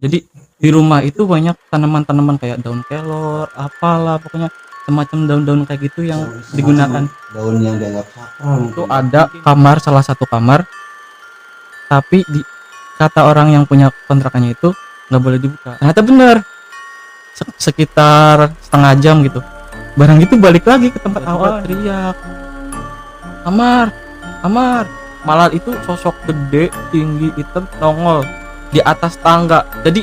Jadi di rumah itu banyak tanaman-tanaman kayak daun kelor, apalah pokoknya semacam daun-daun kayak gitu yang digunakan. Daun yang dianggap sakral Itu mungkin. ada kamar, salah satu kamar, tapi kata orang yang punya kontrakannya itu nggak boleh dibuka. Ternyata bener, sekitar setengah jam gitu. Barang itu balik lagi ke tempat awal, teriak, kamar, kamar. Malah itu sosok gede, tinggi, hitam, nongol di atas tangga. Jadi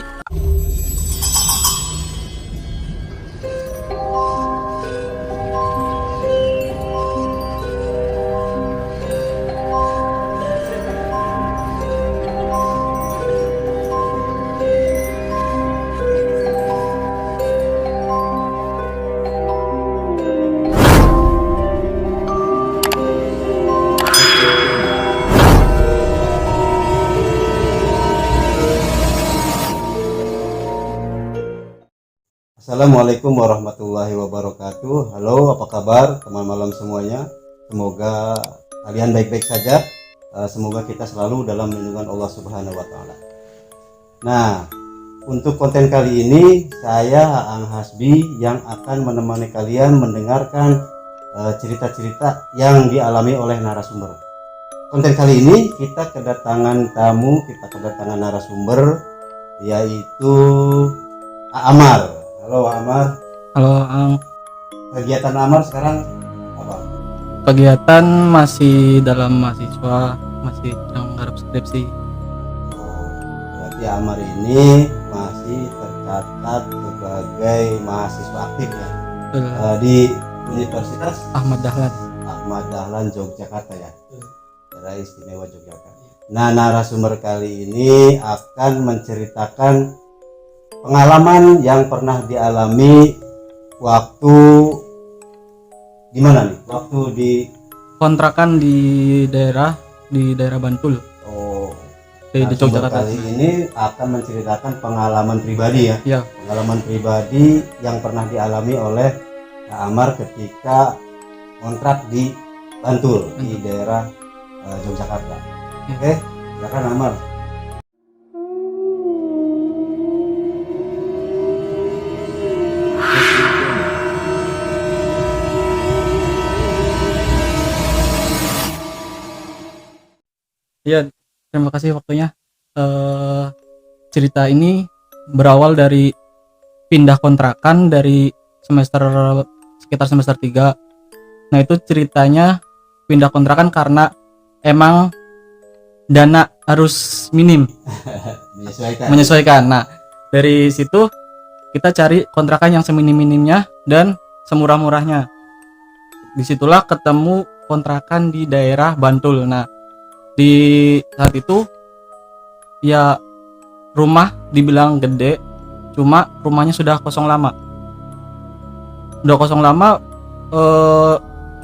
Assalamualaikum warahmatullahi wabarakatuh. Halo, apa kabar teman malam semuanya? Semoga kalian baik-baik saja. Semoga kita selalu dalam lindungan Allah Subhanahu wa taala. Nah, untuk konten kali ini saya Aang Hasbi yang akan menemani kalian mendengarkan cerita-cerita yang dialami oleh narasumber. Konten kali ini kita kedatangan tamu, kita kedatangan narasumber, yaitu Amar. Halo Amar. halo Ang, Kegiatan Amar sekarang apa? kegiatan masih dalam mahasiswa, masih sedang menggarap skripsi. Berarti Amar ini masih tercatat sebagai mahasiswa aktif ya di Universitas Ahmad Dahlan. Ahmad Dahlan Yogyakarta ya, Daerah Istimewa Yogyakarta. Nah, narasumber kali ini akan menceritakan pengalaman yang pernah dialami waktu di mana nih? Waktu di Kontrakan di daerah Bantul, di narasumber Yogyakarta. kali ini akan menceritakan pengalaman pribadi ya. Ya, Pengalaman pribadi yang pernah dialami oleh Kak Amar ketika kontrak di Bantul di daerah Yogyakarta. Ya. Oke, silakan Amar. iya, terima kasih waktunya. Cerita ini berawal dari pindah kontrakan dari sekitar semester 3. Nah, itu ceritanya pindah kontrakan karena emang dana harus minim, menyesuaikan. Nah, dari situ kita cari kontrakan yang seminim-minimnya dan semurah-murahnya. Disitulah ketemu kontrakan di daerah Bantul. Nah, di saat itu ya rumah dibilang gede, cuma rumahnya sudah kosong lama.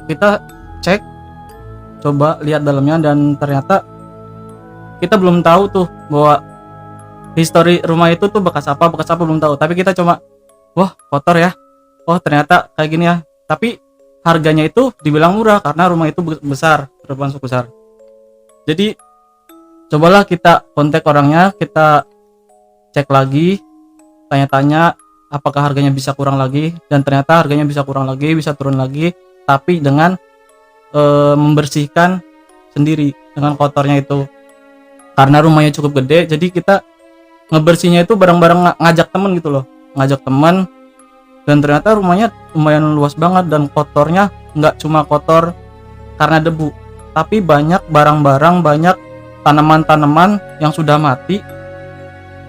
Kita cek, coba lihat dalamnya, dan ternyata kita belum tahu tuh bahwa histori rumah itu tuh bekas apa belum tahu. Tapi kita cuma, wah kotor ya, oh ternyata kayak gini ya. Tapi harganya itu dibilang murah karena rumah itu besar, berbentuk besar. Jadi cobalah kita kontak orangnya, kita cek lagi, tanya-tanya apakah harganya bisa kurang lagi, dan ternyata harganya bisa kurang lagi, bisa turun lagi, tapi dengan membersihkan sendiri dengan kotornya itu. Karena rumahnya cukup gede, jadi kita ngebersihnya itu bareng-bareng, ngajak temen gitu loh, ngajak temen. Dan ternyata rumahnya lumayan luas banget, dan kotornya nggak cuma kotor karena debu, tapi banyak barang-barang, banyak tanaman-tanaman yang sudah mati.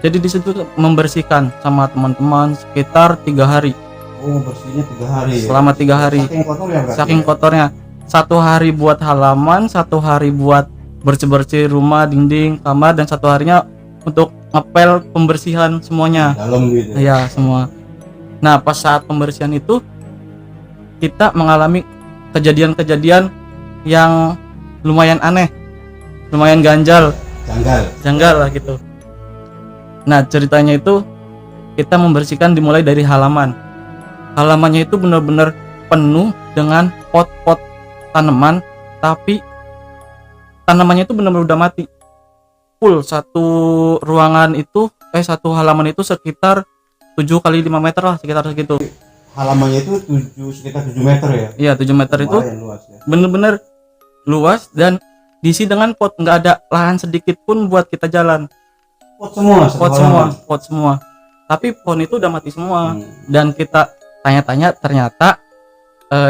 Jadi di situ membersihkan sama teman-teman sekitar 3 hari. Oh, bersihnya 3 hari. Selama 3 hari. Saking kotornya berarti. Saking kotornya. 1 hari buat halaman, 1 hari buat bersih-bersih rumah, dinding, kamar, dan 1 harinya untuk ngepel pembersihan semuanya. Dalam gitu. Iya, semua. Nah, pas saat pembersihan itu kita mengalami kejadian-kejadian yang lumayan aneh, lumayan janggal lah gitu. Nah, ceritanya itu kita membersihkan dimulai dari halaman. Halamannya itu benar-benar penuh dengan pot-pot tanaman, tapi tanamannya itu benar-benar udah mati. Full satu ruangan itu satu halaman itu sekitar 7 kali 5 meter lah, sekitar segitu. Halamannya itu sekitar 7 meter ya. Iya, 7 meter itu Lumayan luas ya. bener-bener luas dan diisi dengan pot, nggak ada lahan sedikit pun buat kita jalan. Pot semua, satu halaman. Pot semua. Tapi pohon itu udah mati semua. Hmm. Dan kita tanya-tanya, ternyata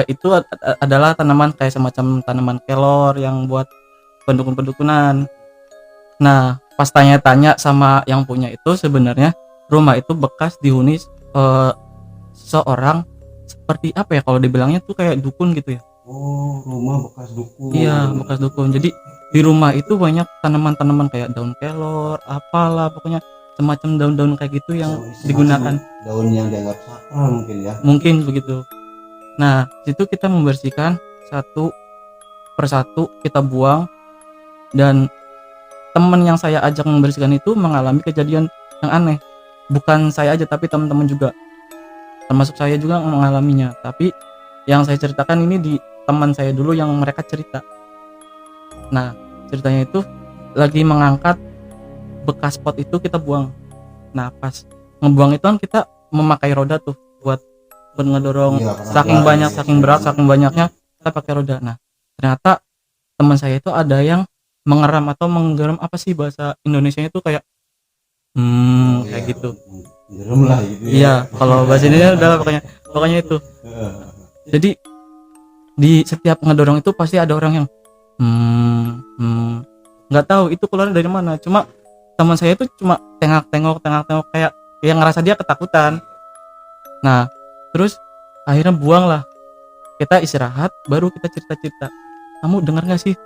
itu adalah tanaman kayak semacam tanaman kelor yang buat pendukun-pendukunan. Nah, pas tanya-tanya sama yang punya itu, sebenarnya rumah itu bekas dihuni seorang, seperti apa ya kalau dibilangnya tuh kayak dukun gitu ya. Oh, rumah bekas dukun. Iya, bekas dukun. Jadi di rumah itu banyak tanaman-tanaman kayak daun kelor, apalah pokoknya semacam daun-daun kayak gitu yang Semacam digunakan. daun yang dianggap sakral mungkin ya. Mungkin begitu. Nah, situ kita membersihkan satu persatu, kita buang, dan teman yang saya ajak membersihkan itu mengalami kejadian yang aneh. Bukan saya aja tapi teman-teman juga. Termasuk saya juga mengalaminya. Tapi yang saya ceritakan ini di teman saya dulu yang mereka cerita. Nah, ceritanya itu lagi mengangkat bekas pot itu kita buang. Nah, pas ngebuang itu kan kita memakai roda tuh buat ngedorong. Iya, Saking berat, banyak, iya, saking berat, saking banyaknya kita pakai roda. Nah, ternyata teman saya itu ada yang mengeram atau menggeram, apa sih bahasa Indonesianya itu kayak kayak Iya, gitu. Jerem lah gitu ya. Iya, kalau bahasa Indonesia udah pokoknya itu. Jadi di setiap ngedorong itu pasti ada orang yang nggak tahu itu keluar dari mana. Cuma teman saya itu cuma tengok kayak yang ngerasa dia ketakutan. Nah, terus akhirnya buang lah. Kita istirahat, baru kita cerita. Kamu dengar nggak sih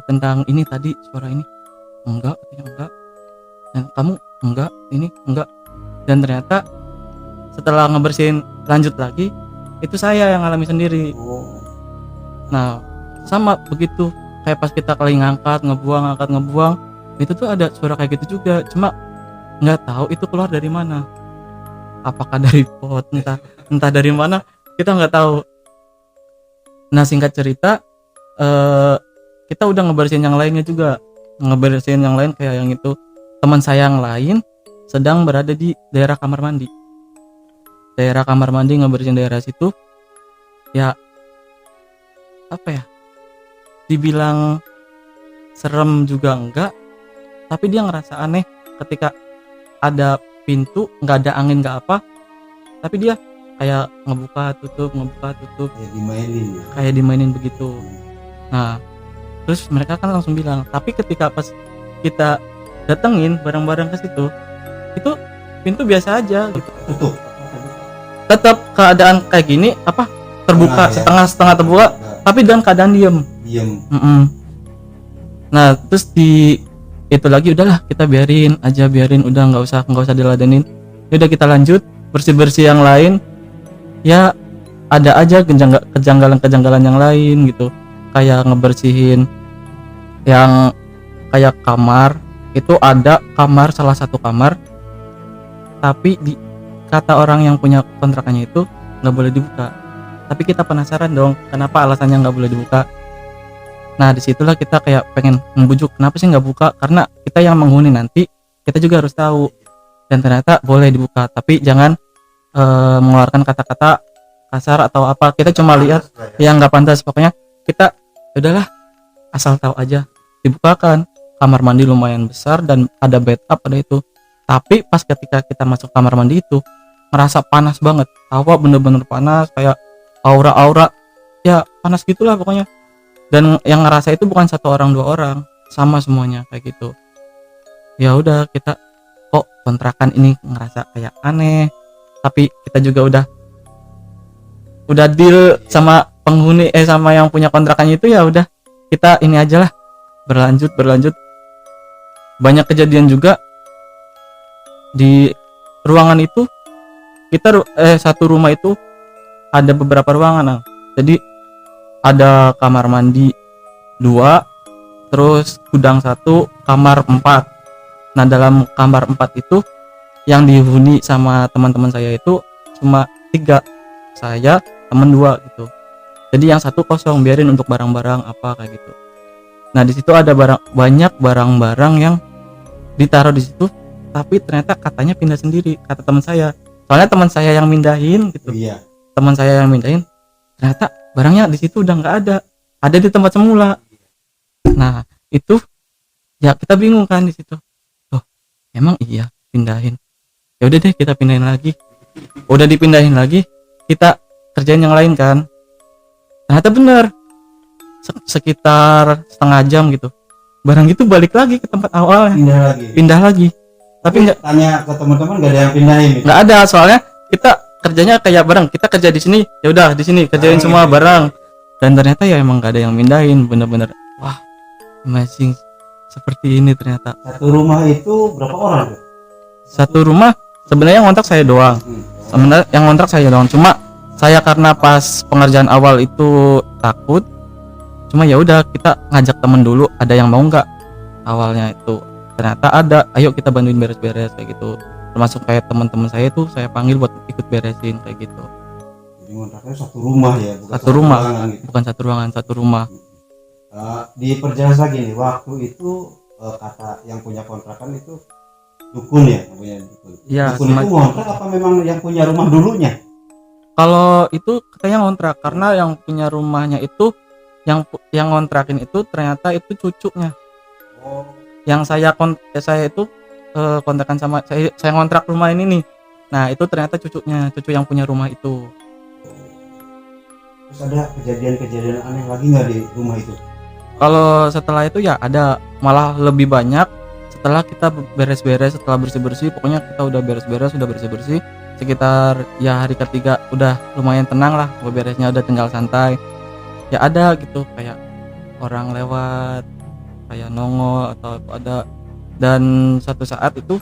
tentang ini tadi, suara ini? Enggak, katanya enggak. Dan kamu enggak, ini enggak. Dan ternyata setelah ngebersihin lanjut lagi, itu saya yang alami sendiri. Oh, Nah, sama begitu kayak pas kita kali ngangkat ngebuang, itu tuh ada suara kayak gitu juga. Cuma nggak tahu itu keluar dari mana. Apakah dari pot, entah dari mana, kita nggak tahu. Nah, singkat cerita, kita udah ngebersihin yang lainnya juga, ngebersihin yang lain kayak yang itu. Teman saya yang lain sedang berada di daerah kamar mandi ngebersihin daerah situ. Ya, apa ya, dibilang serem juga enggak, tapi dia ngerasa aneh ketika ada pintu, nggak ada angin, nggak apa, tapi dia kayak ngebuka tutup kayak dimainin ya. begitu. Nah, terus mereka kan langsung bilang, tapi ketika pas kita datengin barang-barang ke situ, itu pintu biasa aja gitu. Tutup. Tetap keadaan kayak gini, apa, terbuka, setengah terbuka, tapi dalam keadaan diem. Nah, terus di itu lagi udahlah kita biarin udah nggak usah diladenin. Udah kita lanjut bersih yang lain. Ya ada aja kejanggalan yang lain gitu, kayak ngebersihin yang kayak kamar itu, ada salah satu kamar, tapi kata orang yang punya kontrakannya itu nggak boleh dibuka. Tapi kita penasaran dong, kenapa alasannya nggak boleh dibuka. Nah, disitulah kita kayak pengen membujuk, kenapa sih nggak buka, karena kita yang menghuni nanti, kita juga harus tahu. Dan ternyata boleh dibuka, tapi jangan mengeluarkan kata-kata kasar atau apa. Kita cuma lihat yang nggak pantas. Pokoknya kita udahlah, asal tahu aja. Dibukakan, kamar mandi lumayan besar dan ada bathtub, ada itu. Tapi pas ketika kita masuk kamar mandi itu, merasa panas banget. Hawa bener-bener panas, kayak aura ya panas gitulah pokoknya. Dan yang ngerasa itu bukan 1 orang 2 orang, sama semuanya kayak gitu. Ya udah, kita kok kontrakan ini ngerasa kayak aneh, tapi kita juga udah deal sama penghuni sama yang punya kontrakannya itu. Ya udah, kita ini aja lah, berlanjut. Banyak kejadian juga di ruangan itu. Kita satu rumah itu ada beberapa ruangan. Jadi ada kamar mandi 2, terus gudang 1, kamar 4. Nah, dalam kamar 4 itu yang dihuni sama teman-teman saya itu cuma 3, saya, teman 2 gitu. Jadi yang 1 kosong, biarin untuk barang-barang apa kayak gitu. Nah, di situ ada banyak barang-barang yang ditaruh di situ tapi ternyata katanya pindah sendiri, kata teman saya. Soalnya teman saya yang mindahin gitu. Iya. Teman saya yang mindahin, ternyata barangnya di situ udah nggak ada di tempat semula. Nah itu ya kita bingung kan di situ. Oh emang iya pindahin. Ya udah deh kita pindahin lagi. Udah dipindahin lagi, kita kerjain yang lain kan. Ternyata bener, sekitar setengah jam gitu, barang itu balik lagi ke tempat awalnya. Pindah lagi. Tapi nggak, tanya ke teman-teman nggak ada yang pindahin gitu. nggak ada, soalnya kita kerjanya kayak bareng, kita kerja di sini, ya udah di sini kerjain semua gitu. barang. Dan ternyata ya emang nggak ada yang mindahin, bener-bener wah amazing, seperti ini ternyata. Satu rumah itu berapa orang tuh? Satu rumah sebenarnya ngontrak saya doang. Sebenarnya yang ngontrak saya doang, cuma saya karena pas pengerjaan awal itu takut, cuma ya udah kita ngajak temen dulu, ada yang mau nggak. Awalnya itu ternyata ada, ayo kita bantuin beres-beres kayak gitu. Termasuk kayak teman-teman saya tuh saya panggil buat ikut beresin kayak gitu. Jadi ngontraknya satu rumah ya, bukan Satu rumah, ruangan gitu. bukan satu ruangan, satu rumah. Diperjelas lagi nih, waktu itu kata yang punya kontrakan itu dukun ya, yang punya dukun. Iya, Dukun itu ngontrak apa memang yang punya rumah dulunya? Kalau itu katanya ngontrak, karena yang punya rumahnya itu yang ngontrakin itu ternyata itu cucunya. Oh, Yang saya itu kontrakan sama saya ngontrak rumah ini nih. Nah, itu ternyata cucunya, cucu yang punya rumah itu. terus ada kejadian-kejadian aneh lagi nggak di rumah itu? Kalau setelah itu ya ada, malah lebih banyak setelah kita beres-beres, setelah bersih-bersih, pokoknya kita udah beres-beres, udah bersih-bersih, sekitar ya hari ketiga udah lumayan tenang lah, beresnya udah tinggal santai. Ya ada gitu kayak orang lewat, kayak nongol atau ada. Dan satu saat itu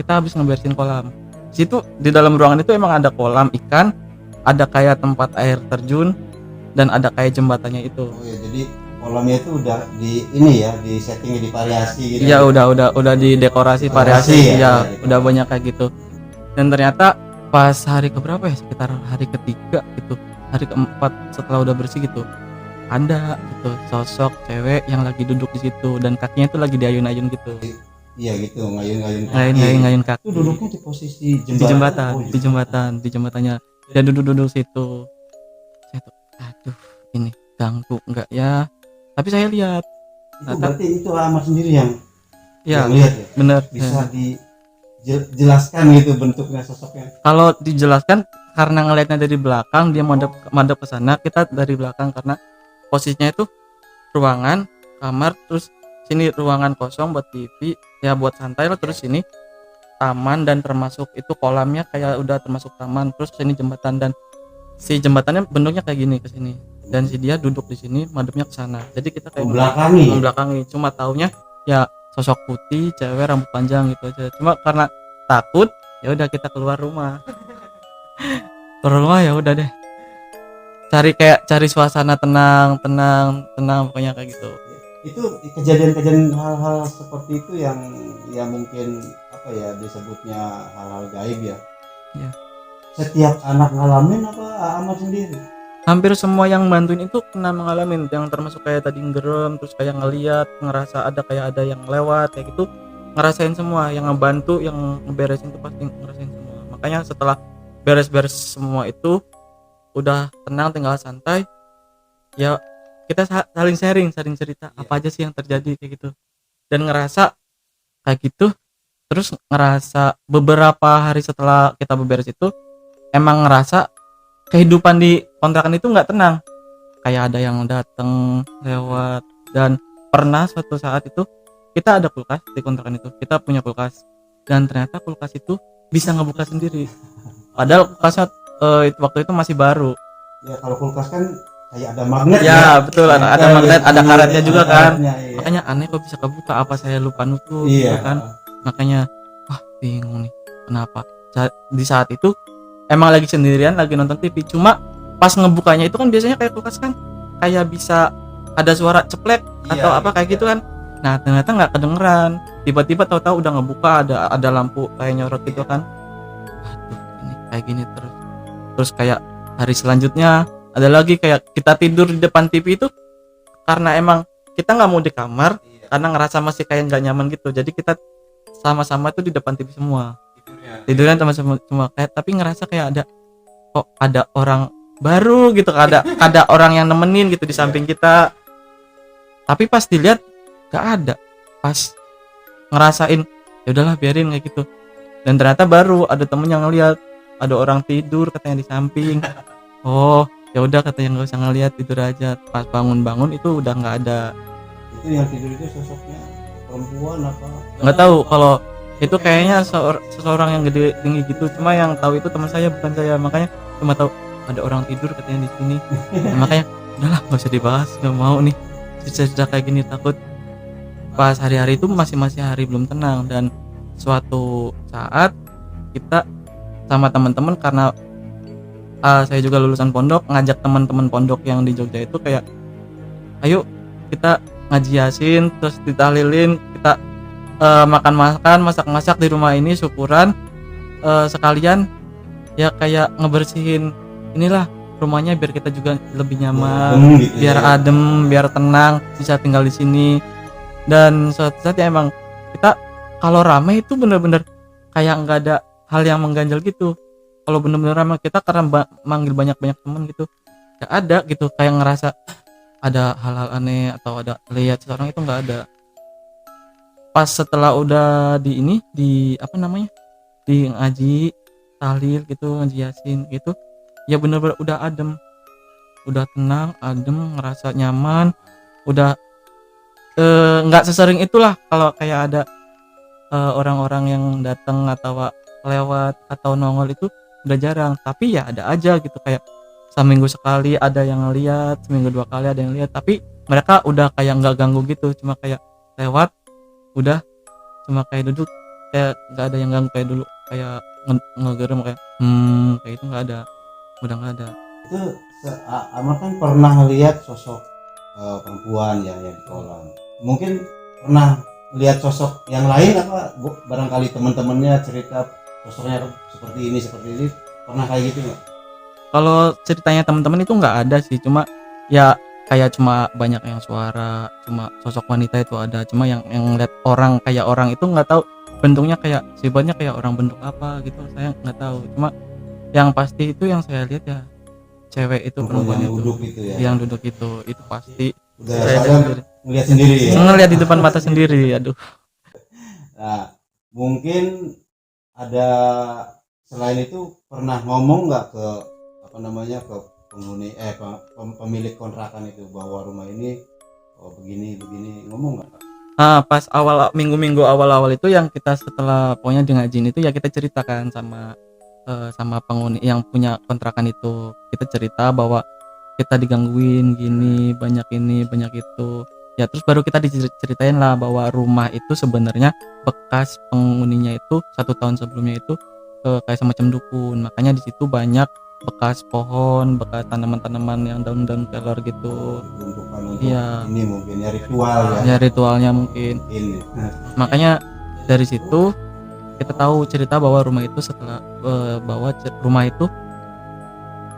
kita habis ngebersihin kolam. Di situ di dalam ruangan itu emang ada kolam ikan, ada kayak tempat air terjun, dan ada kayak jembatannya itu. Oh ya, jadi kolamnya itu udah di ini ya, di setting, di variasi gitu. Iya, udah di dekorasi variasi Variasi ya, ya, gitu. udah banyak kayak gitu. Dan ternyata pas hari keberapa ya, sekitar hari ketiga gitu, hari keempat setelah udah bersih gitu, ada gitu sosok cewek yang lagi duduk di situ dan kakinya tuh lagi diayun-ayun gitu. Iya gitu, ngayun-ngayun kaki. Ngayun-ngayun kaki. Itu duduknya di posisi Di jembatan, Oh, di jembatannya. Dia duduk situ. Saya tuh, aduh, ini ganggu enggak ya? Tapi saya lihat. Itu berarti itu Amar sendiri yang Ya, lihat ya. bener. Bisa dijelaskan gitu bentuknya, sosoknya. Kalau dijelaskan karena ngelihatnya dari belakang, dia madep ke sana, kita dari belakang karena posisinya itu ruangan, kamar, terus sini ruangan kosong buat TV, ya buat santai lah, terus sini taman dan termasuk itu kolamnya kayak udah termasuk taman, terus sini jembatan dan si jembatannya bentuknya kayak gini ke sini. Dan si dia duduk di sini, madepnya ke sana. Jadi kita kayak membelakangi, cuma taunya ya sosok putih, cewek rambut panjang gitu aja. Cuma karena takut, ya udah kita keluar rumah. Keluar rumah ya udah deh. Cari suasana tenang pokoknya kayak gitu. Itu kejadian-kejadian hal-hal seperti itu yang mungkin apa ya disebutnya hal-hal gaib ya. Ya. Setiap anak ngalamin apa Amar sendiri? Hampir semua yang bantuin itu pernah mengalami, yang termasuk kayak tadi ngerem, terus kayak ngeliat, ngerasa ada yang lewat kayak gitu, ngerasain semua. Yang ngebantu, yang ngeberesin itu pasti ngerasain semua. Makanya setelah beres-beres semua itu udah tenang, tinggal santai, ya kita saling sharing cerita apa aja sih yang terjadi kayak gitu. Dan ngerasa kayak gitu, terus ngerasa beberapa hari setelah kita beberes itu emang ngerasa kehidupan di kontrakan itu nggak tenang, kayak ada yang datang lewat. Dan pernah suatu saat itu kita ada kulkas di kontrakan itu, kita punya kulkas, dan ternyata kulkas itu bisa ngebuka sendiri, padahal kulkasnya waktu itu masih baru. Ya kalau kulkas kan kayak ada magnet ya. Betul, ada magnet, ada karetnya juga kan. Iya. Makanya aneh kok bisa kebuka, apa saya lupa nutup Iya. gitu kan. Makanya wah bingung nih kenapa. Di saat itu emang lagi sendirian, lagi nonton TV, cuma pas ngebukanya itu kan biasanya kayak kulkas kan kayak bisa ada suara ceplek atau apa kayak gitu kan. Nah ternyata nggak kedengeran, tiba-tiba tahu-tahu udah ngebuka, ada lampu kayak nyorot gitu kan. Aduh, ini kayak gini terus kayak hari selanjutnya ada lagi kayak kita tidur di depan TV itu, karena emang kita nggak mau di kamar karena ngerasa masih kayak nggak nyaman gitu, jadi kita sama-sama tuh di depan TV semua, tidurnya sama-sama semua kayak, tapi ngerasa kayak kok ada orang baru gitu, ada orang yang nemenin gitu di samping kita. Tapi pas dilihat gak ada, pas ngerasain ya udahlah biarin kayak gitu, dan ternyata baru ada temen yang ngeliat ada orang tidur katanya di samping. Oh ya udah katanya nggak usah ngeliat, tidur aja. Pas bangun itu udah nggak ada. Itu yang tidur itu sosoknya perempuan apa? Nggak tahu kalau itu kayaknya seseorang yang gede tinggi gitu, cuma yang tahu itu teman saya bukan saya, makanya cuma tahu ada orang tidur katanya di sini. Nah, makanya udahlah nggak usah dibahas, nggak mau nih cerita kayak gini, takut. Pas hari-hari itu masih hari belum tenang, dan suatu saat kita sama teman-teman, karena saya juga lulusan pondok, ngajak teman-teman pondok yang di Jogja itu kayak ayo kita ngaji Yasin, terus ditahlilin, kita makan-makan, masak-masak di rumah ini, syukuran, sekalian ya kayak ngebersihin inilah rumahnya biar kita juga lebih nyaman, gitu biar ya. adem, biar tenang, bisa tinggal di sini. Dan suatu saat ya emang kita kalau ramai itu bener-bener kayak nggak ada hal yang mengganjal gitu. Kalau bener-bener ramai kita karena manggil banyak-banyak teman gitu, nggak ada gitu kayak ngerasa ada hal-hal aneh atau ada lihat seseorang, itu nggak ada. Pas setelah udah di apa namanya, di ngaji tahlil gitu, ngaji Yasin gitu, ya bener-bener udah adem, udah tenang, adem, ngerasa nyaman, udah nggak sesering itulah kalau kayak ada orang-orang yang datang atau lewat atau nongol, itu udah jarang. Tapi ya ada aja gitu, kayak seminggu sekali ada yang ngeliat, seminggu 2 kali ada yang lihat, tapi mereka udah kayak nggak ganggu gitu, cuma kayak lewat udah, cuma kayak duduk, kayak nggak ada yang ganggu kayak dulu, kayak ngegerem kayak kayak itu nggak ada, udah nggak ada. Itu Amar kan pernah lihat sosok perempuan yang di kolam. Mungkin pernah lihat sosok yang lain apa? Barangkali teman-temannya cerita sosoknya seperti ini, pernah kayak gitu nggak? Kalau ceritanya teman-teman itu nggak ada sih, cuma ya kayak cuma banyak yang suara, cuma sosok wanita itu ada, cuma yang lihat orang kayak orang itu nggak tahu bentuknya, kayak sifatnya kayak orang bentuk apa gitu, saya nggak tahu. Cuma yang pasti itu yang saya lihat ya cewek itu, perempuan yang itu duduk gitu ya. yang duduk itu pasti Udah saya saya ngeliat sendiri ya. ngeliat di depan mata sendiri. Aduh, Nah, mungkin ada selain itu pernah ngomong nggak ke apa namanya, ke penghuni pemilik kontrakan itu bahwa rumah ini begini ngomong nggak? pas minggu-minggu awal-awal itu yang kita setelah pokoknya di ngajin itu ya kita ceritakan sama penghuni yang punya kontrakan itu, kita cerita bahwa kita digangguin gini, banyak ini banyak itu ya, terus baru kita diceritain lah bahwa rumah itu sebenarnya bekas penghuninya itu 1 tahun sebelumnya itu kayak semacam dukun, makanya di situ banyak bekas pohon, bekas tanaman-tanaman yang daun-daun kelor gitu. Diperuntukkan untuk Iya. ini mungkin ya ritual ya. Ya ritualnya mungkin. Ini. Makanya dari situ kita tahu cerita bahwa rumah itu rumah itu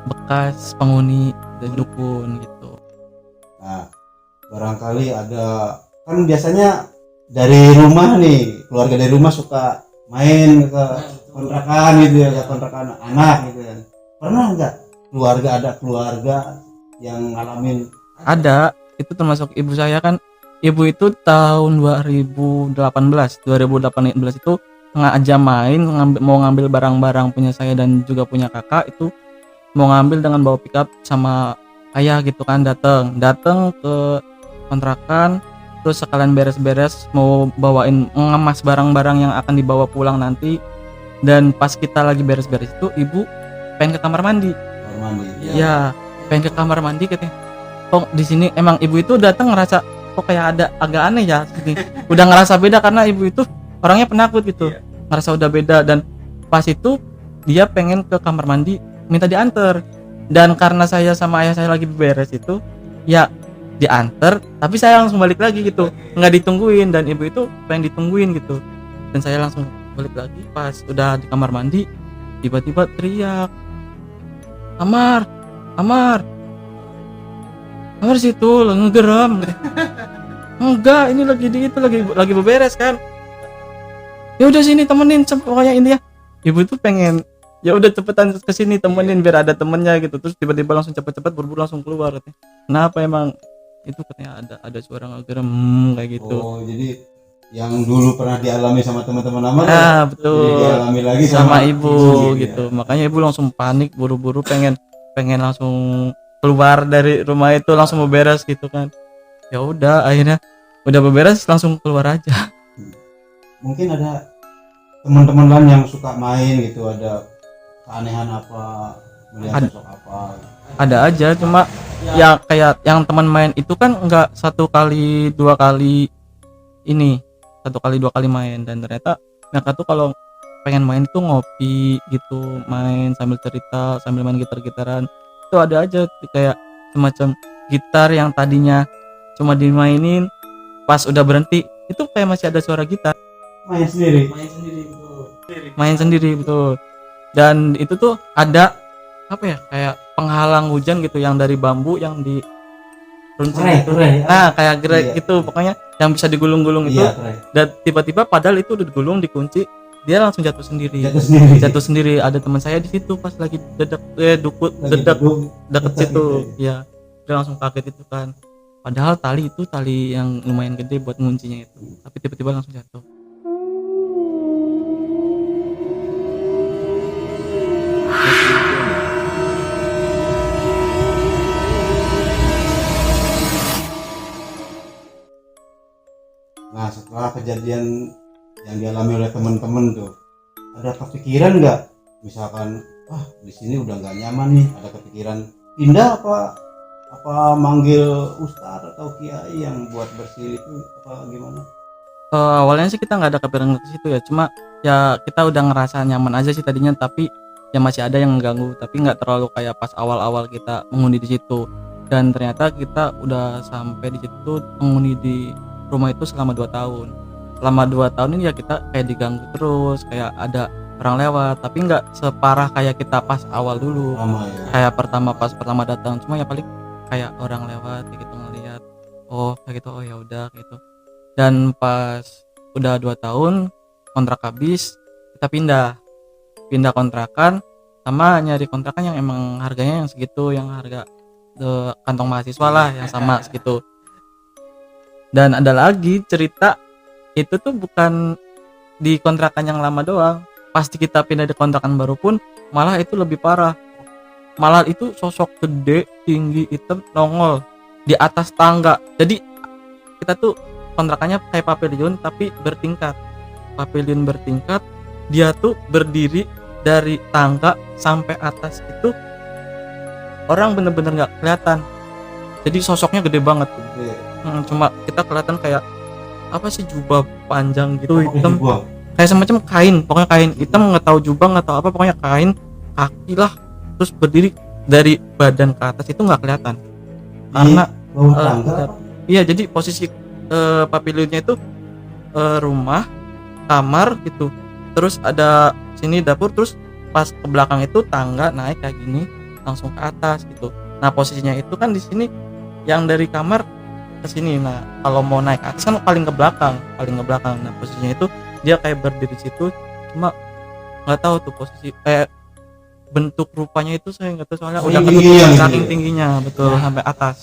bekas penghuni dari dukun gitu. Nah, barangkali ada, kan biasanya dari rumah nih, keluarga dari rumah suka main ke kontrakan gitu ya, ke kontrakan anak gitu ya. Pernah nggak ada keluarga yang ngalamin? Ada, itu termasuk ibu saya kan. Ibu itu tahun 2018 itu sengaja main mau ngambil barang-barang punya saya dan juga punya kakak, itu mau ngambil dengan bawa pickup sama ayah gitu kan, datang ke kontrakan, terus sekalian beres-beres mau bawain ngemas barang-barang yang akan dibawa pulang nanti. Dan pas kita lagi beres-beres itu ibu pengen ke kamar mandi. Ya, pengen ke kamar mandi katanya. Kok di sini emang ibu itu datang ngerasa kok kayak ada agak aneh ya sini. Udah ngerasa beda karena ibu itu orangnya penakut gitu. Ngerasa udah beda, dan pas itu dia pengen ke kamar mandi minta diantar. Dan karena saya sama ayah saya lagi beres itu, ya diantar, tapi saya langsung balik lagi gitu. Nggak ditungguin, dan ibu itu pengen ditungguin gitu. Dan saya langsung balik lagi. Pas udah di kamar mandi tiba-tiba teriak, Amar situ ngegeram. Enggak, ini lagi beberes kan. ya udah sini temenin pokoknya ini ya. Ibu tuh pengen ya udah cepetan ke sini temenin biar ada temennya gitu. Terus tiba-tiba langsung cepet-cepet buru-buru langsung keluar katanya. Kenapa emang itu katanya ada suara ngegerem kayak gitu. Oh, jadi yang dulu pernah dialami sama teman-teman Amar jadi Betul. dialami lagi Sama ibu gitu. gitu. Makanya ibu langsung panik buru-buru pengen langsung keluar dari rumah itu langsung beberes gitu kan. Ya udah akhirnya udah beberes langsung keluar aja. Mungkin ada teman-teman lain yang suka main gitu, ada keanehan apa, melihat sosok apa. Ada aja cuma ya kayak yang teman main itu kan enggak 1 kali 2 kali ini 1 kali 2 kali main, dan ternyata mereka tuh kalau pengen main tuh ngopi gitu, main sambil cerita sambil main gitar-gitaran. Itu ada aja kayak semacam gitar yang tadinya cuma dimainin pas udah berhenti itu kayak masih ada suara gitar Main sendiri. main sendiri betul. Dan itu tuh ada apa ya kayak penghalang hujan gitu yang dari bambu yang di runcing gitu. Kayak gerai Iya. gitu pokoknya yang bisa digulung-gulung itu. Iya, keren. Dan tiba-tiba padahal itu udah digulung dikunci dia langsung jatuh sendiri. Jatuh sendiri. Ada teman saya di situ pas lagi dedak deket situ ya, dia langsung kaget itu kan, padahal tali itu tali yang lumayan gede buat nguncinya itu, tapi tiba-tiba langsung jatuh. Nah, setelah kejadian yang dialami oleh teman-teman tuh, ada kepikiran nggak? Misalkan, di sini udah nggak nyaman nih, ada kepikiran pindah apa manggil ustadz atau kiai yang buat bersih itu apa gimana? Awalnya sih kita nggak ada kepikiran ke situ ya, cuma ya kita udah ngerasa nyaman aja sih tadinya, tapi ya masih ada yang mengganggu, tapi nggak terlalu kayak pas awal-awal kita menghuni di situ. Dan ternyata kita udah sampai di situ menghuni di rumah itu selama 2 tahun. Selama 2 tahun ini ya kita kayak diganggu terus, kayak ada orang lewat, tapi nggak separah kayak kita pas awal dulu. Lama ya. Kayak pas pertama datang, cuma ya paling kayak orang lewat kayak gitu ngeliat, oh kayak gitu, oh ya udah gitu. Dan pas udah 2 tahun kontrak habis, kita pindah kontrakan, sama nyari kontrakan yang emang harganya yang segitu, yang harga kantong mahasiswa lah yang sama segitu. Dan ada lagi cerita itu tuh bukan di kontrakan yang lama doang, pasti kita pindah di kontrakan baru pun malah itu lebih parah. Malah itu sosok gede tinggi hitam nongol di atas tangga. Jadi kita tuh kontrakannya kayak pavilion tapi bertingkat, dia tuh berdiri dari tangga sampai atas itu orang bener-bener nggak kelihatan, jadi sosoknya gede banget. Cuma kita kelihatan kayak apa sih, jubah panjang gitu hitam, kayak semacam kain, pokoknya kain hitam, nggak tahu jubah nggak tahu apa, pokoknya kain kaki lah, terus berdiri dari badan ke atas itu nggak kelihatan karena iya, jadi posisi pavilionnya itu rumah, kamar gitu, terus ada sini dapur, terus pas ke belakang itu tangga naik kayak gini langsung ke atas gitu. Nah posisinya itu kan di sini yang dari kamar ke sini. Nah kalau mau naik ke atas kan paling ke belakang. Nah posisinya itu dia kayak berdiri situ, cuma nggak tahu tuh posisi kayak bentuk rupanya itu saya nggak tahu, soalnya udah ketutup saking tingginya betul sampai atas.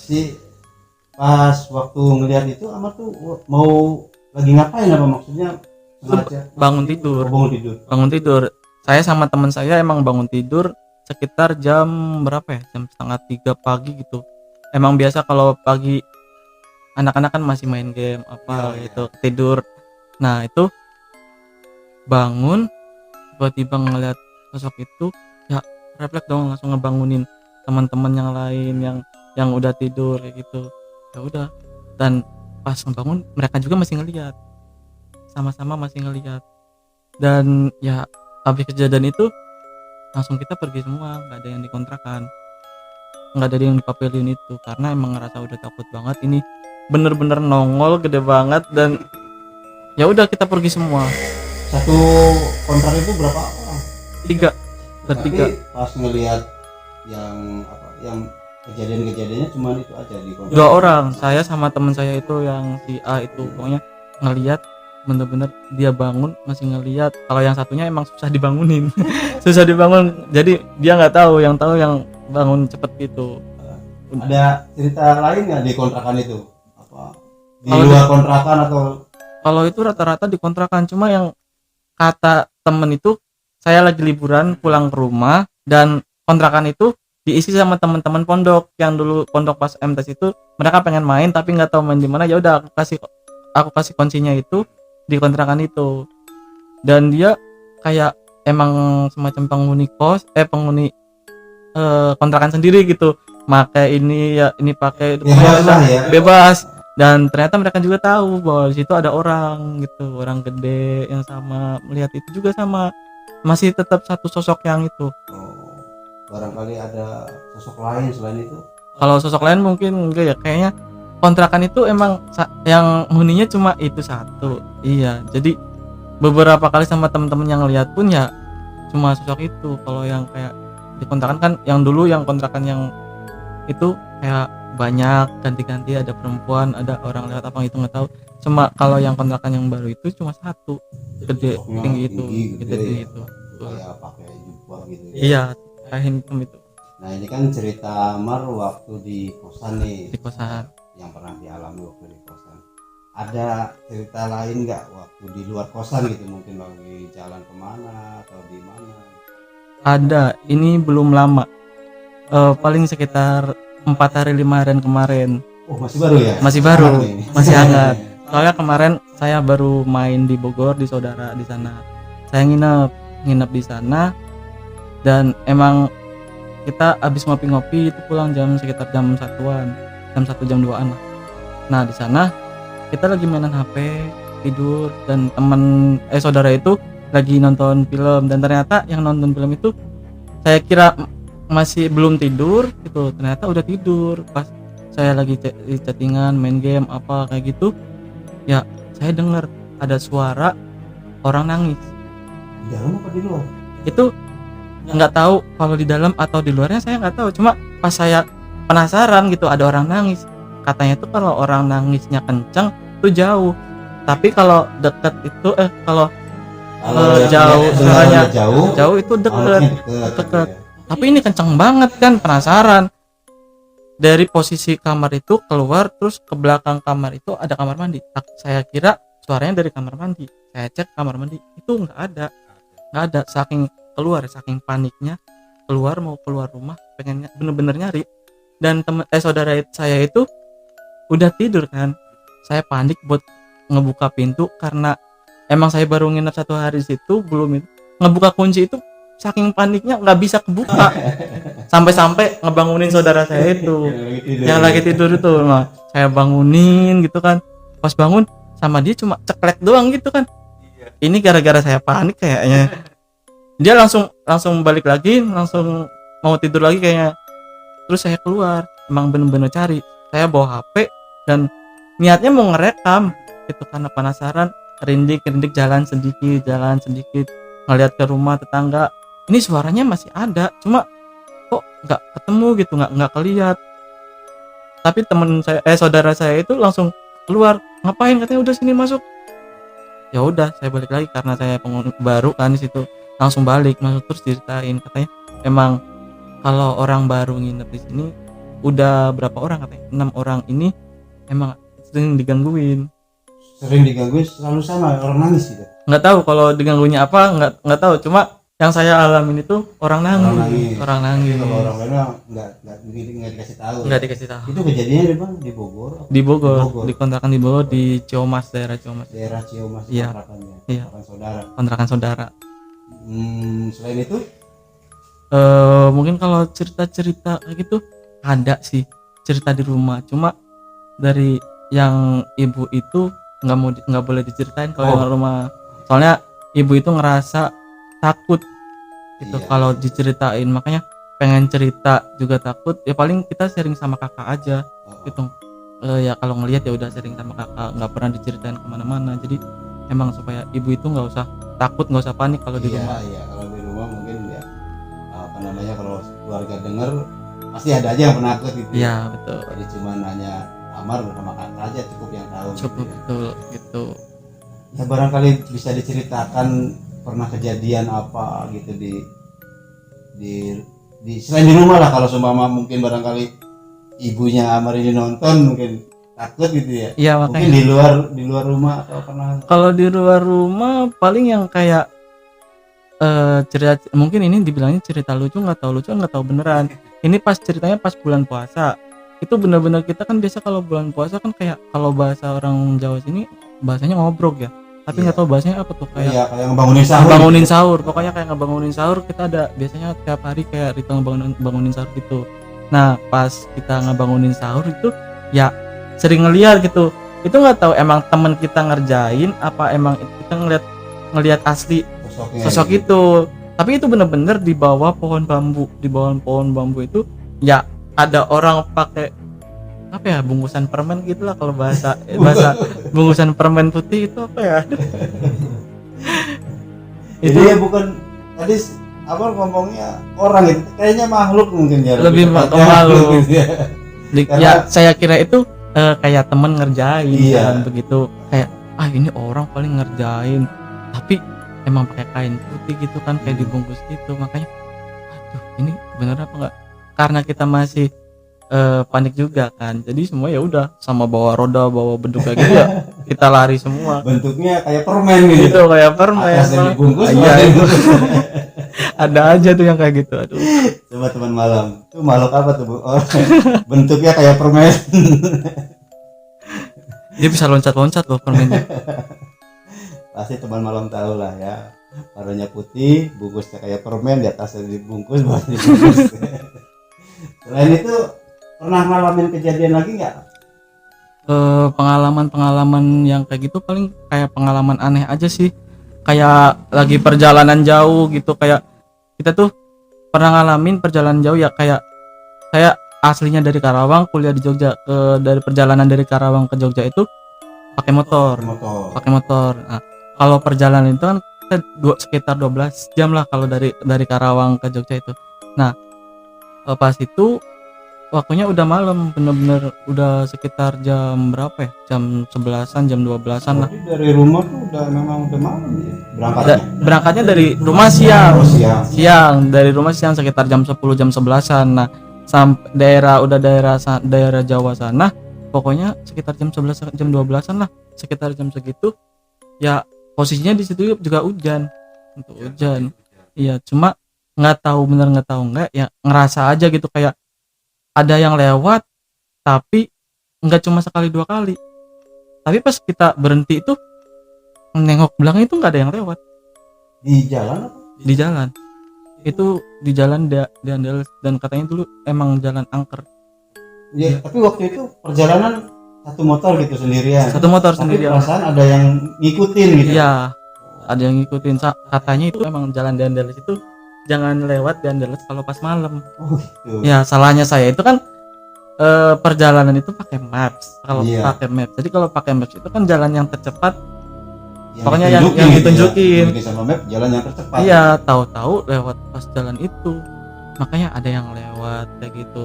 Pas waktu ngelihat itu Amar tuh mau lagi ngapain, apa maksudnya sengaja bangun tidur. Saya sama teman saya emang bangun tidur sekitar jam berapa ya, jam 2:30 pagi gitu. Emang biasa kalau pagi anak-anak kan masih main game apa gitu, tidur. Nah itu bangun tiba-tiba ngeliat sosok itu, ya refleks dong, langsung ngebangunin teman-teman yang lain yang udah tidur kayak gitu. Ya udah, dan pas ngebangun mereka juga masih ngeliat, sama-sama masih ngeliat. Dan ya habis kejadian itu langsung kita pergi semua, nggak ada yang dikontrakan, nggak ada yang di pavilion itu, karena emang ngerasa udah takut banget, ini bener-bener nongol gede banget. Dan ya udah kita pergi semua. Satu kontrak itu berapa orang? 3 bertiga. Tapi pas ngelihat yang kejadiannya cuma itu aja di kontrak. 2 orang, saya sama teman saya itu yang si A itu, pokoknya ngelihat bener-bener dia bangun masih ngelihat. Kalau yang satunya emang susah dibangunin. Susah dibangun, jadi dia nggak tahu, yang tahu yang bangun cepet gitu. Ada cerita lain nggak di kontrakan itu? Apa di Kalau luar kontrakan atau Kalau itu rata-rata di kontrakan, cuma yang kata temen itu saya lagi liburan pulang ke rumah dan kontrakan itu diisi sama teman-teman pondok yang dulu pondok pas MTs itu, mereka pengen main tapi nggak tahu main di mana. Ya udah aku kasih kuncinya itu di kontrakan itu, dan dia kayak emang semacam penghuni kontrakan sendiri gitu, pakai ini ya ini pakai itu, bebas pokoknya lah ya? bebas. Dan ternyata mereka juga tahu bahwa di situ ada orang gitu, orang gede yang sama melihat itu juga, sama masih tetap satu sosok yang itu. Oh, barangkali ada sosok lain selain itu. Kalau sosok lain mungkin enggak ya, kayaknya kontrakan itu emang yang huninya cuma itu satu. Iya, jadi beberapa kali sama temen-temen yang lihat pun ya cuma sosok itu. Kalau yang kayak di kontrakan kan, yang dulu yang kontrakan yang itu kayak banyak ganti-ganti, ada perempuan, ada orang lewat apa itu nggak tahu. Cuma kalau yang kontrakan yang baru itu cuma satu, gede Sosoknya tinggi itu, gede gede ya, itu. kayak pakai jubah gitu ya. Iya, kain hitam itu Nah ini kan cerita Amar waktu di kosan nih, di kosan. yang pernah dialami waktu di kosan. Ada cerita lain nggak waktu di luar kosan gitu, mungkin lagi jalan kemana atau di mana? Ada, ini belum lama. Paling sekitar 4 hari 5 harian kemarin. Oh masih baru ya? Masih baru, Hangat nih. masih hangat. Soalnya kemarin saya baru main di Bogor, di saudara di sana. Saya nginep di sana, dan emang kita habis ngopi-ngopi itu pulang sekitar jam 1-an, jam 1 jam 2-an lah. Nah, di sana kita lagi mainan HP, tidur, dan saudara itu lagi nonton film, dan ternyata yang nonton film itu saya kira masih belum tidur gitu, ternyata udah tidur. Pas saya lagi chattingan, main game apa kayak gitu, ya saya dengar ada suara orang nangis. Di dalam apa di luar? Itu nggak tahu kalau di dalam atau di luarnya, saya nggak tahu. Cuma pas saya penasaran gitu, ada orang nangis. Katanya tuh kalau orang nangisnya kencang tuh jauh, tapi kalau deket itu kalau Kalau jauh, suaranya jauh itu alatnya deket. deket. Tapi ini kencang banget kan, penasaran. Dari posisi kamar itu keluar, terus ke belakang kamar itu ada kamar mandi. Saya kira suaranya dari kamar mandi. Saya cek kamar mandi itu nggak ada. Saking paniknya mau keluar rumah, pengennya bener-bener nyari. Dan saudara saya itu udah tidur kan. Saya panik buat ngebuka pintu, karena emang saya baru nginep 1 hari di situ, belum itu ngebuka kunci itu, saking paniknya nggak bisa kebuka. Sampai ngebangunin saudara saya itu yang lagi tidur itu. Nah, saya bangunin gitu kan. Pas bangun sama dia cuma ceklek doang gitu kan. Ini gara-gara saya panik kayaknya. Dia langsung balik lagi, langsung mau tidur lagi kayaknya. Terus saya keluar, emang bener-bener cari. Saya bawa HP dan niatnya mau ngerekam itu, karena penasaran, rindik jalan sedikit ngeliat ke rumah tetangga. Ini suaranya masih ada, cuma kok nggak ketemu gitu, nggak keliat. Tapi saudara saya itu langsung keluar, ngapain, katanya udah sini masuk. Ya udah, saya balik lagi karena saya penghuni baru kan di situ. Langsung balik masuk, terus ceritain, katanya emang kalau orang baru nginep di sini udah berapa orang, katanya 6 orang ini emang sering digangguin. Selalu sama orang nangis gitu. Nggak tahu kalau diganggunya apa, nggak tahu. Cuma yang saya alamin itu orang nangis. Kalau orang lain nggak dikasih tahu. Nggak dikasih tahu. Itu kejadiannya di mana? Di Bogor. Di Bogor, di kontrakan di Bogor, di Ciamas, daerah Ciamas. Daerah Ciamas. Iya. Kontrakannya. Iya. Kontrakan saudara. Selain itu Mungkin kalau cerita kayak gitu ada sih, cerita di rumah. Cuma dari yang ibu itu nggak boleh diceritain kalau yang rumah. Soalnya ibu itu ngerasa takut gitu kalau diceritain, makanya pengen cerita juga takut. Ya paling kita sharing sama kakak aja gitu. Ya kalau ngelihat ya udah sharing sama kakak, nggak pernah diceritain kemana-mana. Jadi emang supaya ibu itu nggak usah takut, nggak usah panik kalau di rumah. Iya, kalau di rumah mungkin ya apa namanya, kalau keluarga dengar pasti ada aja yang penakut gitu. Iya, betul. Jadi cuma hanya Amar sama kakak aja cukup yang tahu. Cukup gitu ya. betul gitu. Ya barangkali bisa diceritakan pernah kejadian apa gitu di selain di rumah lah, kalau seumpama mungkin barangkali ibunya Amar ini nonton mungkin takut gitu ya. Iya Mungkin makanya. di luar rumah atau pernah. Kalau di luar rumah paling yang kayak cerita, mungkin ini dibilangnya cerita lucu, nggak tahu beneran. Ini pas ceritanya pas bulan puasa. Itu benar-benar kita kan biasa kalau bulan puasa kan kayak kalau bahasa orang Jawa sini bahasanya ngobrol ya. Tapi nggak Iya. tahu bahasanya apa tuh, kayak Iya, kayak ngebangunin sahur. ngebangunin gitu. sahur. Pokoknya kayak ngebangunin sahur, kita ada biasanya tiap hari kayak ritual bangunin sahur gitu. Nah, pas kita ngebangunin sahur itu ya sering ngeliat gitu. Itu nggak tahu emang temen kita ngerjain apa emang kita ngeliat asli Sosoknya sosok gitu. itu. Tapi itu bener-bener di bawah pohon bambu. Di bawah pohon bambu itu ya ada orang pakai apa ya, bungkusan permen gitulah kalau bahasa bahasa bungkusan permen putih itu apa ya. Jadi Itu ya bukan tadi apa ngomongnya orang itu kayaknya makhluk mungkin ya, lebih tepatnya makhluk. gitu ya. Karena- Ya saya kira itu kayak temen ngerjain Iya. kan, begitu kayak ini orang paling ngerjain, tapi emang pakai kain putih gitu kan, kayak dibungkus gitu. Makanya aduh, ini bener apa enggak, karena kita masih panik juga kan, jadi semua ya udah sama bawa roda, bawa beduk kayak gitu ya kita lari semua Bentuknya kayak permen gitu. gitu kayak permen. Atasnya dibungkus, Iya, bawahnya dibungkus. ada aja tuh yang kayak gitu. Aduh, Coba teman malam, itu makhluk apa tuh Bu? Oh, bentuknya kayak permen. dia bisa loncat-loncat loh permennya. Pasti teman malam tahu lah ya. Warnanya putih, bungkusnya kayak permen, di atasnya dibungkus, bawahnya dibungkus. Selain itu pernah ngalamin kejadian lagi nggak? Pengalaman-pengalaman yang kayak gitu paling kayak pengalaman aneh aja sih, kayak lagi perjalanan jauh gitu. Kayak kita tuh pernah ngalamin perjalanan jauh ya, kayak saya aslinya dari Karawang, kuliah di Jogja. Dari perjalanan dari Karawang ke Jogja itu pakai motor. Nah, kalau perjalanan itu kan kita sekitar 12 jam lah kalau dari Karawang ke Jogja itu. Nah, pas itu waktunya udah malam, bener-bener udah sekitar jam berapa ya, jam 11-an, jam 12-an lah. Jadi dari rumah tuh udah memang udah malam ya berangkatnya. Berangkatnya dari rumah siang. Oh, siang. Dari rumah siang sekitar jam 10, jam 11-an. Nah, sampai daerah Jawa sana pokoknya sekitar jam 11, jam 12-an lah, sekitar jam segitu ya. Posisinya di situ juga hujan, untuk hujan. Iya, cuma nggak tahu bener nggak tahu nggak ya, ngerasa aja gitu kayak ada yang lewat, tapi nggak cuma sekali dua kali. Tapi pas kita berhenti itu nengok belakang itu nggak ada yang lewat Di jalan apa? di jalan. Itu di jalan di Andalas, dan katanya dulu emang jalan angker. Ya, tapi waktu itu perjalanan satu motor gitu sendirian. Satu motor Tapi sendirian. perasaan ada yang ngikutin gitu. Iya, ada yang ngikutin. Katanya itu emang jalan di Andalas itu jangan lewat di Andalas kalau pas malam. Oh, gitu. Ya salahnya saya itu kan perjalanan itu pakai maps. Kalau Iya. pakai maps, jadi kalau pakai maps itu kan jalan yang tercepat. Yang Pokoknya ditunjukin yang gitu ditunjukin. Ya. Sama map jalan yang tercepat. Iya, tahu-tahu lewat pas jalan itu. Makanya ada yang lewat kayak gitu.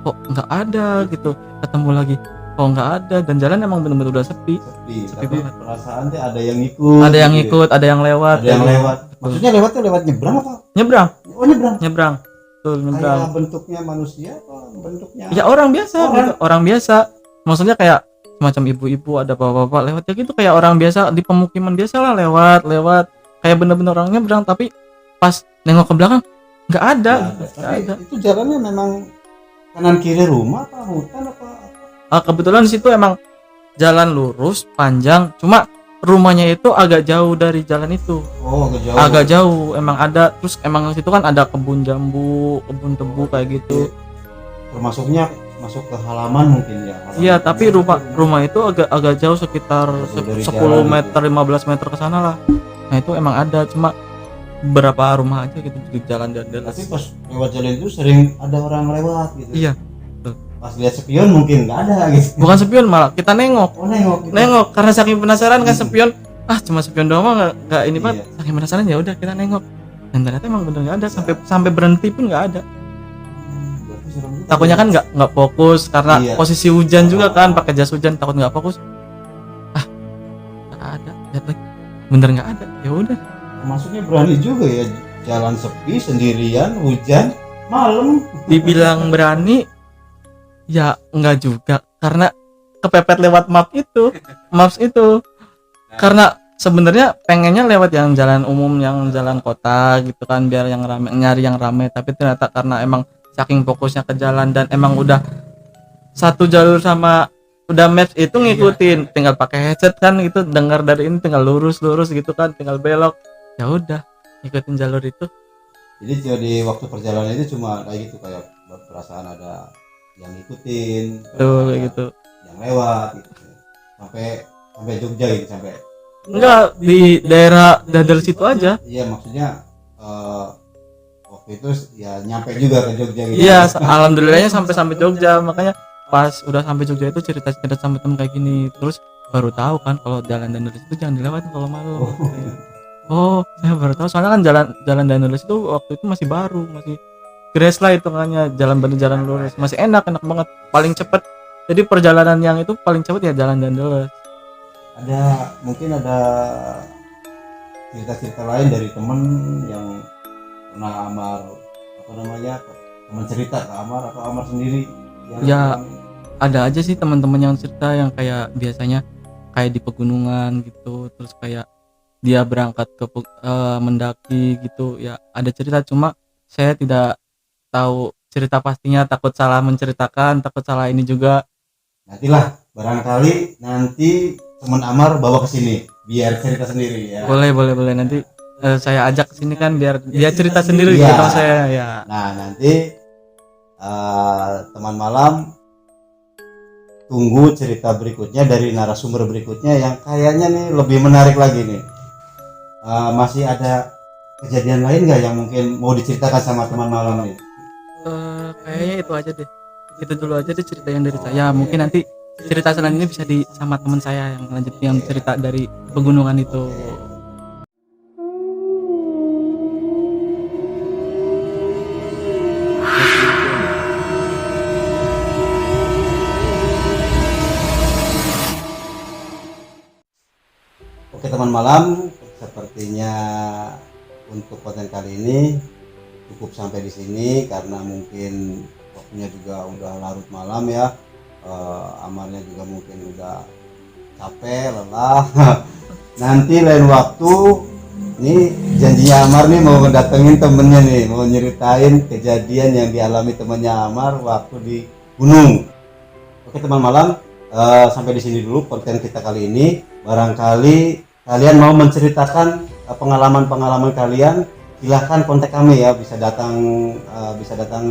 Kok nggak ada gitu. Ketemu lagi, kok nggak ada, dan jalan emang bener-bener udah sepi. Sepi. Sepi Tapi banget. perasaan tuh ada yang ngikut. Ada yang gitu ya. ikut, ada yang lewat. Ada yang lewat. Maksudnya lewatnya lewat nyebrang apa? Nyebrang, Oh, nyebrang. nyebrang. Tuh, nyebrang. Kayak bentuknya manusia apa bentuknya? Ya orang biasa Orang. gitu, orang biasa. Maksudnya kayak semacam ibu-ibu, ada bapak-bapak lewat ya gitu, kayak orang biasa di pemukiman biasa lah, lewat kayak bener-bener orang nyebrang. Tapi pas nengok ke belakang nggak ada, Nggak nggak Tapi ada. itu jalannya memang kanan kiri rumah apa hutan apa? Kebetulan di situ emang jalan lurus panjang, cuma rumahnya itu agak jauh dari jalan itu. Oh, jauh. Agak jauh emang ada. Terus emang di situ kan ada kebun jambu, kebun tebu kayak gitu. Termasuknya masuk ke halaman mungkin ya. Halaman. Iya, tapi rumah itu agak jauh, sekitar Dari 10 jalan meter, 15 meter ke sana lah. Nah, itu emang ada, cuma beberapa rumah aja gitu di jalan dan Tapi pas lewat jalan itu sering ada orang lewat gitu. Iya. Pas lihat spion mungkin nggak ada gitu. Bukan spion, malah kita nengok. Oh, nengok. Gitu. Nengok karena saking penasaran kan. Spion, cuma spion doang mah nggak ini banget. Iya. Saking penasaran ya udah kita nengok. Dan ternyata emang bener nggak ada, sampai berhenti pun nggak ada. Berarti serem juga. Takutnya kan nggak fokus karena Iya. posisi hujan juga kan, pakai jas hujan, takut nggak fokus. Nggak ada. Dan bener nggak ada, ya udah. Maksudnya berani juga ya, jalan sepi sendirian, hujan, malam. Dibilang berani ya enggak juga, karena kepepet lewat maps itu. Karena sebenarnya pengennya lewat yang jalan umum, yang jalan kota gitu kan, biar yang rame, nyari yang rame, tapi ternyata karena emang saking fokusnya ke jalan dan emang udah satu jalur sama udah maps itu ngikutin, tinggal pakai headset kan gitu, dengar dari ini tinggal lurus gitu kan, tinggal belok, ya udah ngikutin jalur itu. Jadi di waktu perjalanan itu cuma kayak gitu, kayak perasaan ada yang ngikutin, Tuh kayak ada gitu. yang lewat gitu. Sampai Jogja gitu, sampai. Enggak, di daerah Dadel situ aja. Iya, maksudnya waktu itu ya nyampe juga ke Jogja gitu. Iya, alhamdulillahnya sampai Jogja. Makanya pas udah sampai Jogja itu cerita sama temen kayak gini, terus baru tahu kan kalau jalan Danulis itu jangan dilewati kalau malam. Oh, saya baru tahu, soalnya kan jalan Danulis itu waktu itu masih baru, masih grass lah hitungannya, jalan lurus, masih enak banget, paling cepet. Jadi perjalanan yang itu paling cepet ya jalan Danulis. Mungkin ada cerita-cerita lain dari temen yang pernah Amar, apa namanya, teman cerita ke Amar atau Amar sendiri Ya, ada aja sih teman-teman yang cerita yang kayak biasanya kayak di pegunungan gitu, terus kayak dia berangkat ke mendaki gitu ya, ada cerita, cuma saya tidak tahu cerita pastinya, takut salah menceritakan, takut salah ini juga. Nantilah, barangkali nanti teman Amar bawa ke sini biar cerita sendiri ya. Boleh nanti saya ajak ke sini kan, biar dia cerita sendiri Iya. gitu saya ya. Nah, nanti teman malam tunggu cerita berikutnya dari narasumber berikutnya yang kayaknya nih lebih menarik lagi nih. Masih ada kejadian lain nggak yang mungkin mau diceritakan sama teman malam nih? Kayaknya itu aja deh, itu dulu aja deh cerita yang dari saya. Mungkin nanti cerita selanjutnya bisa sama teman saya yang lanjut, yang cerita dari pegunungan itu. Oke teman malam, sepertinya untuk konten kali ini cukup sampai di sini karena mungkin waktunya juga udah larut malam ya. Amarnya juga mungkin udah capek, lelah. Nanti lain waktu nih janjinya Amar nih mau ngedatengin temennya nih, mau nyeritain kejadian yang dialami temennya Amar waktu di gunung. Oke teman malam, sampai di sini dulu konten kita kali ini. Barangkali kalian mau menceritakan pengalaman kalian, silahkan kontak kami ya, bisa datang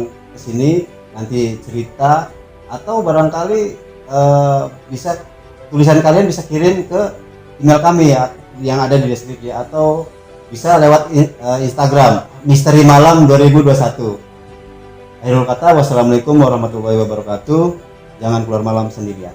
ke sini nanti cerita, atau barangkali bisa tulisan kalian bisa kirim ke email kami ya yang ada di deskripsi, atau bisa lewat Instagram Misteri Malam 2021. Akhirul kata, wassalamualaikum warahmatullahi wabarakatuh. Jangan keluar malam sendirian.